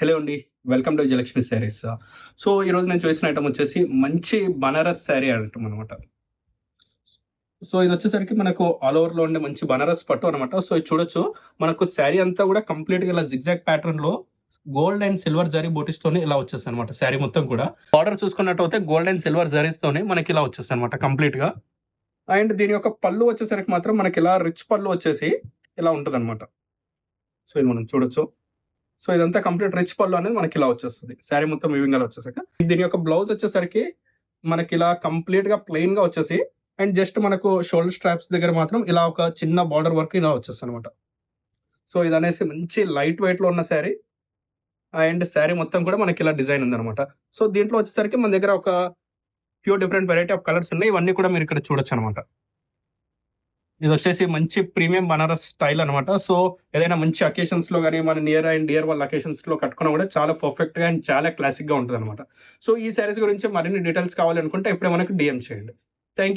Hello అండి. Welcome to Vijayalakshmi saris. So, ఈరోజు నేను చూసిన ఐటమ్ వచ్చేసి మంచి బనారస్ శారీ ఐటమ్ అనమాట. సో, ఇదొచ్చేసరికి మనకు ఆల్ ఓవర్‌లో ఉండే మంచి బనారస్ పట్టు అనమాట. సో, ఇది చూడొచ్చు. మనకు శారీ అంతా కూడా కంప్లీట్‌గా ఇలా జిగ్‌జాగ్ ప్యాటర్న్‌లో గోల్డ్ అండ్ సిల్వర్ జరీ బూటీస్‌తోని ఇలా వచ్చేస్తదనమాట శారీ మొత్తం కూడా. బార్డర్ చూసుకున్నట్టయితే గోల్డ్ అండ్ సిల్వర్ జరీస్‌తోని మనకి ఇలా వచ్చేస్తదనమాట కంప్లీట్‌గా. అండ్ దీని యొక్క పళ్ళు వచ్చేసరికి మాత్రం మనకి ఇలా రిచ్ పళ్ళు వచ్చేసి ఇలా ఉంటదనమాట. సో, ఇది మనం చూడొచ్చు. సో, ఇదంతా కంప్లీట్ రిచ్ పళ్ళు అనేది మనకి ఇలా వచ్చేస్తది. శారీ మొత్తం వీవింగ్ అలా వచ్చేసాక. దీని యొక్క బ్లౌజ్ వచ్చేసరికి మనకి ఇలా కంప్లీట్‌గా ప్లెయిన్‌గా వచ్చేసి అండ్ జస్ట్ మనకు షోల్డర్ స్ట్రాప్స్ దగ్గర మాత్రం ఇలా ఒక చిన్న బార్డర్ వర్క్ ఇలా వచ్చేస్తదనమాట. సో, ఇదనేసి మంచి లైట్ వెయిట్‌లో ఉన్న శారీ. అండ్ శారీ మొత్తం కూడా మనకి ఇలా డిజైన్ ఉందనమాట. సో, దీంట్లో వచ్చేసరికి మన దగ్గర ఒక few different variety of colours ఉన్నాయి. ఇవన్నీ కూడా మీరు ఇక్కడ చూడొచ్చనమాట. ఇదొచ్చేసి మంచి ప్రీమియం బనారస్ స్టైల్ అనమాట. సో, ఏదైనా మంచి అకేషన్స్‌లో గాని, మన నియర్ అండ్ డియర్ వాళ్ళ అకేషన్స్‌లో కట్టుకున్నా కూడా చాలా పర్ఫెక్ట్‌గా అండ్ చాలా క్లాసిక్‌గా ఉంటదనమాట. సో, ఈ శారీస్ గురించి మరిన్ని డీటెయిల్స్ కావాలనుకుంటే ఇప్పుడే మనకు డీఎం చేయండి. Thank you.